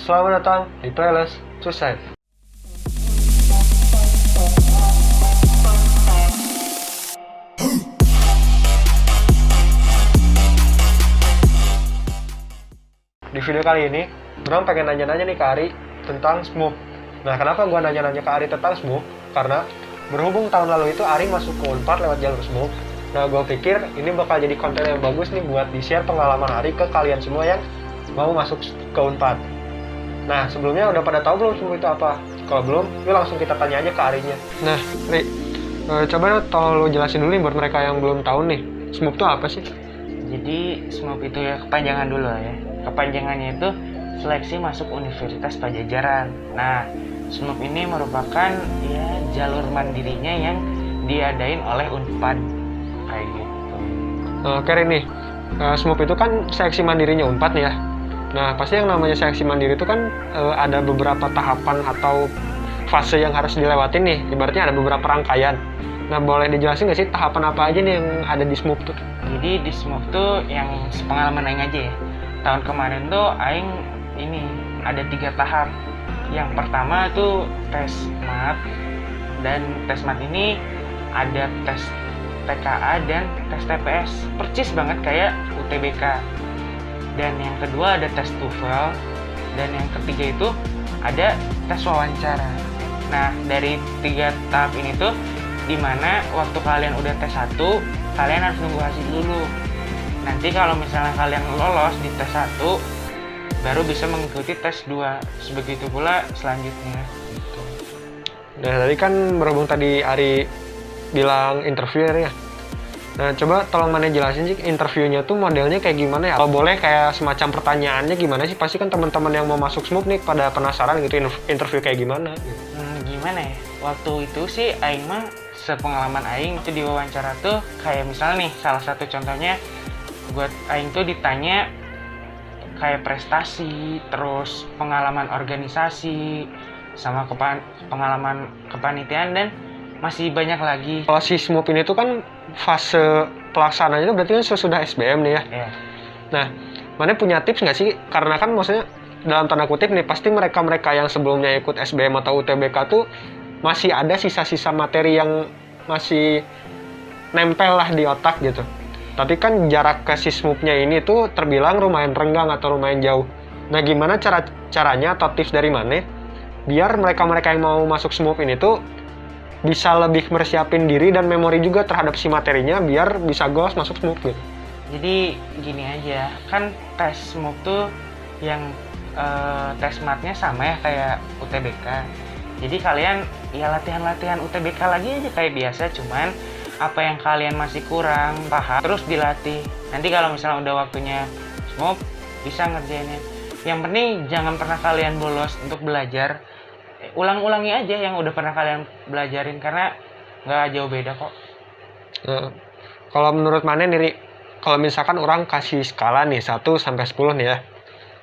Selamat datang di Playlist to Save. Di video kali ini, Bram pengen nanya-nanya nih ke Ari tentang Smooth. Nah, kenapa gua nanya-nanya ke Ari tentang Smooth? Karena berhubung tahun lalu itu Ari masuk ke Unpad lewat jalur Smooth. Nah, gue pikir ini bakal jadi konten yang bagus nih buat di-share pengalaman Ari ke kalian semua yang mau masuk ke Unpad. Nah, sebelumnya udah pada tahu belum Smooth itu apa? Kalau belum, yuk langsung kita tanya aja ke Arinya. Nah, Ri, coba tolong lo jelasin dulu nih buat mereka yang belum tahu nih, Smooth itu apa sih? Jadi SMUP itu ya kepanjangan dulu ya. Kepanjangannya itu Seleksi Masuk Universitas Pajajaran. Nah, SMUP ini merupakan ya jalur mandirinya yang diadain oleh Unpad kayak gitu. Oke nih, SMUP itu kan seleksi mandirinya Unpad nih ya. Nah, pasti yang namanya seleksi mandiri itu kan ada beberapa tahapan atau fase yang harus dilewatin nih. Ibaratnya ada beberapa rangkaian. Nah, boleh dijelasin nggak sih tahapan apa aja nih yang ada di SMUP tuh? Jadi di SMUP tuh yang sepengalaman Aing aja ya. Tahun kemarin tuh Aing ini ada 3 tahap. Yang pertama tuh tes mat, dan tes mat ini ada tes TKA dan tes TPS, percis banget kayak UTBK. Dan yang kedua ada tes TOEFL, dan yang ketiga itu ada tes wawancara. Nah, dari 3 tahap ini tuh dimana waktu kalian udah tes 1, kalian harus nunggu hasil dulu. Nanti kalau misalnya kalian lolos di tes 1, baru bisa mengikuti tes 2. Sebegitu pula selanjutnya gitu. Nah, tadi kan berhubung tadi Ari bilang interview ya. Nah, coba tolong mana jelasin sih interviewnya tuh modelnya kayak gimana ya? Kalau boleh kayak semacam pertanyaannya gimana sih? Pasti kan teman-teman yang mau masuk SMUP nih pada penasaran gitu interview kayak gimana gitu. Gimana ya? Waktu itu sih Aing mah sepengalaman Aing itu diwawancara tuh kayak misalnya nih salah satu contohnya buat Aing tuh ditanya kayak prestasi, terus pengalaman organisasi, sama pengalaman kepanitiaan, dan masih banyak lagi. Kalau si SMUP ini tuh kan fase pelaksanaannya itu berarti kan sesudah SBM nih ya. Yeah. Nah, mana punya tips nggak sih? Karena kan maksudnya dalam tanda kutip nih pasti mereka-mereka yang sebelumnya ikut SBM atau UTBK tuh masih ada sisa-sisa materi yang masih nempel lah di otak gitu. Tapi kan jarak ke si SMUP-nya ini tuh terbilang lumayan renggang atau lumayan jauh. Nah, gimana caranya atau tips dari mana biar mereka-mereka yang mau masuk SMUP ini tuh bisa lebih mersiapin diri dan memori juga terhadap si materinya biar bisa goals masuk SMUP gitu. Jadi gini aja, kan tes SMUP tuh yang tes matnya sama ya kayak UTBK. Jadi kalian ya latihan-latihan UTBK lagi aja kayak biasa, cuman apa yang kalian masih kurang paham terus dilatih. Nanti kalau misalnya udah waktunya SMUP bisa ngerjainnya. Yang penting jangan pernah kalian bolos untuk belajar. Ulang-ulangi aja yang udah pernah kalian belajarin karena nggak jauh beda kok. Nah, kalau menurut mana nih, kalau misalkan orang kasih skala nih 1 sampai 10 nih ya.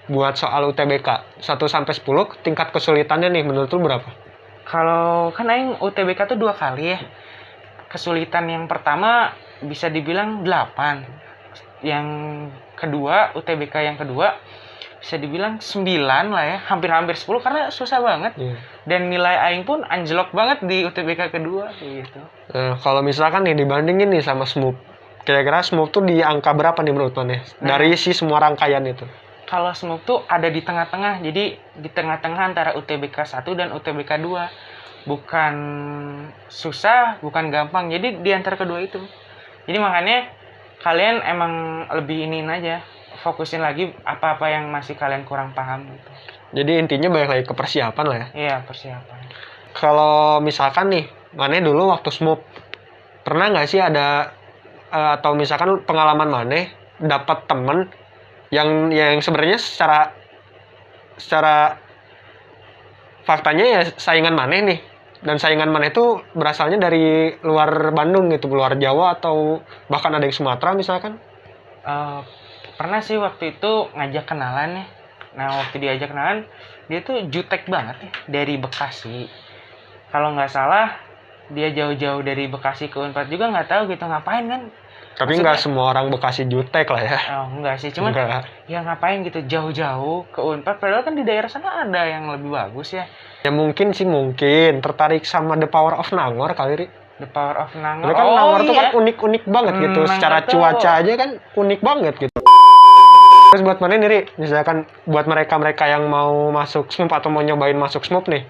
Buat soal UTBK 1 sampai 10 tingkat kesulitannya nih menurut lu berapa? Kalau kan Aing UTBK tuh 2 kali ya. Kesulitan yang pertama bisa dibilang 8. Yang kedua, UTBK yang kedua bisa dibilang 9 lah ya, hampir-hampir 10 karena susah banget. Yeah. Dan nilai Aing pun anjlok banget di UTBK kedua gitu. Kalau misalkan nih dibandingin nih sama SMUP, kira-kira SMUP tuh di angka berapa nih menurut mana? Dari si semua rangkaian itu. Kalau SMUP tuh ada di tengah-tengah, jadi di tengah-tengah antara UTBK 1 dan UTBK 2. Bukan susah, bukan gampang, jadi di antara kedua itu. Jadi makanya kalian emang lebih iniin aja, fokusin lagi apa-apa yang masih kalian kurang paham gitu. Jadi intinya balik lagi ke persiapan lah ya. Iya, persiapan. Kalau misalkan nih, mana dulu waktu SMUP pernah nggak sih ada atau misalkan pengalaman mana dapat temen yang sebenarnya secara faktanya ya saingan mana nih, dan saingan mana itu berasalnya dari luar Bandung gitu, luar Jawa atau bahkan ada yang Sumatera misalkan. Pernah sih waktu itu ngajak kenalan ya. Nah, waktu diajak kenalan dia tuh jutek banget ya, dari Bekasi. Kalau nggak salah dia jauh-jauh dari Bekasi ke Unpad juga nggak tahu gitu ngapain kan. Tapi Maksudnya- nggak semua orang Bekasi jutek lah ya. Oh, enggak sih, cuman Enggak. ya ngapain gitu jauh-jauh ke Unpad, padahal kan di daerah sana ada yang lebih bagus ya. Ya mungkin tertarik sama The Power of Nangor kali, Ri. The Power of Nangor. Karena kan Nangor tuh iya. kan unik-unik banget gitu. Nangor Secara tuh- cuaca aja kan unik banget gitu. Terus buat mana nih, Ri? Misalkan buat mereka-mereka yang mau masuk SMUP atau mau nyobain masuk SMUP nih.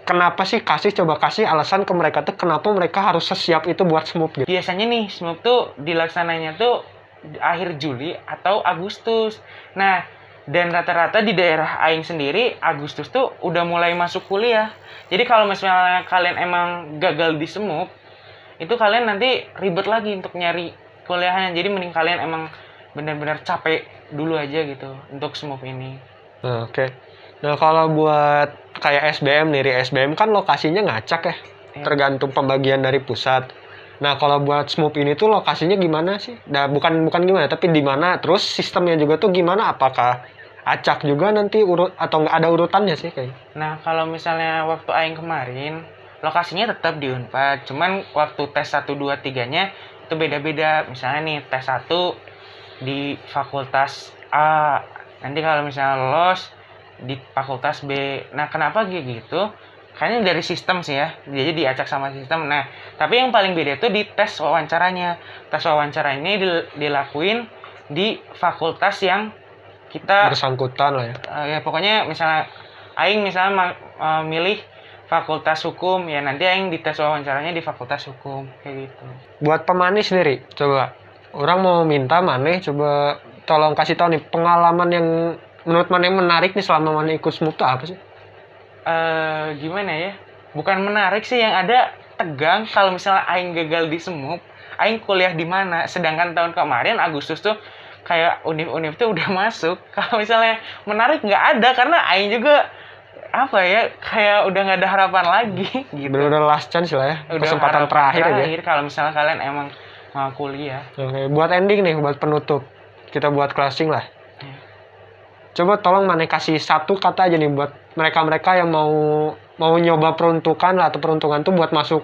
Kenapa sih coba kasih alasan ke mereka tuh kenapa mereka harus sesiap itu buat SMUP gitu. Biasanya nih SMUP tuh dilaksananya tuh di akhir Juli atau Agustus. Nah, dan rata-rata di daerah Aing sendiri Agustus tuh udah mulai masuk kuliah. Jadi kalau misalnya kalian emang gagal di SMUP, itu kalian nanti ribet lagi untuk nyari kuliahnya. Jadi mending kalian emang benar-benar capek dulu aja gitu untuk SMUP ini. Nah, oke. Nah, kalau buat kayak SBM nih, Ri, SBM kan lokasinya ngacak ya. Iya. Tergantung pembagian dari pusat. Nah, kalau buat SMUP ini tuh lokasinya gimana sih? Nah, bukan gimana, tapi di mana? Terus sistemnya juga tuh gimana? Apakah acak juga nanti atau nggak ada urutannya sih kayak? Nah, kalau misalnya waktu Aing kemarin, lokasinya tetap di Unpad. Cuman waktu tes 1, 2, 3-nya itu beda-beda. Misalnya nih, tes 1 di fakultas A. Nanti kalau misalnya lolos di fakultas B. Nah, kenapa gitu? Kayaknya dari sistem sih ya. Jadi diacak sama sistem. Nah, tapi yang paling beda itu di tes wawancaranya. Tes wawancara ini dilakuin di fakultas yang kita Bersangkutan lah ya. ya pokoknya misalnya Aing milih fakultas hukum, ya nanti Aing dites wawancaranya di fakultas hukum kayak gitu. Buat pemanis sendiri, coba orang mau minta Maneh coba tolong kasih tahu nih pengalaman yang menurut Maneh menarik nih selama Maneh ikut SMUP tuh apa sih? Gimana ya? Bukan menarik sih, yang ada tegang kalau misalnya Aing gagal di SMUP, Aing kuliah di mana? Sedangkan tahun kemarin Agustus tuh kayak univ-univ tuh udah masuk. Kalau misalnya menarik nggak ada, karena Aing juga apa ya, kayak udah nggak ada harapan lagi gitu. Bener-bener last chance lah ya, Udah kesempatan harapan terakhir aja. kalau misalnya kalian emang mau kuliah. Oke, buat ending nih, buat penutup, kita buat closing lah. Ya. Coba tolong Maneh kasih satu kata aja nih buat mereka-mereka yang mau nyoba peruntukan lah, atau peruntungan tuh buat masuk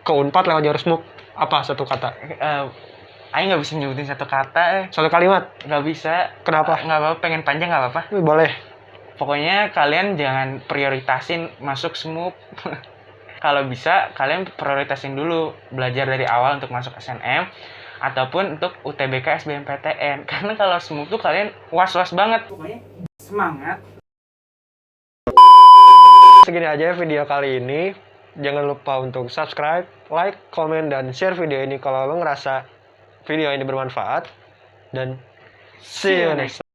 ke Unpad lewat jalur SMUP. Apa satu kata? Aing nggak bisa nyebutin satu kata, Satu kalimat. nggak bisa. Kenapa? Nggak apa-apa, pengen panjang nggak apa-apa. Boleh. Pokoknya kalian jangan prioritasin masuk SMUP. Kalau bisa kalian prioritasin dulu belajar dari awal untuk masuk SNM ataupun untuk UTBK SBMPTN. Karena kalau SMUP tuh kalian was-was banget. Pokoknya semangat. Segini aja video kali ini. Jangan lupa untuk subscribe, like, komen, dan share video ini kalau lo ngerasa video ini bermanfaat. Dan see you next time.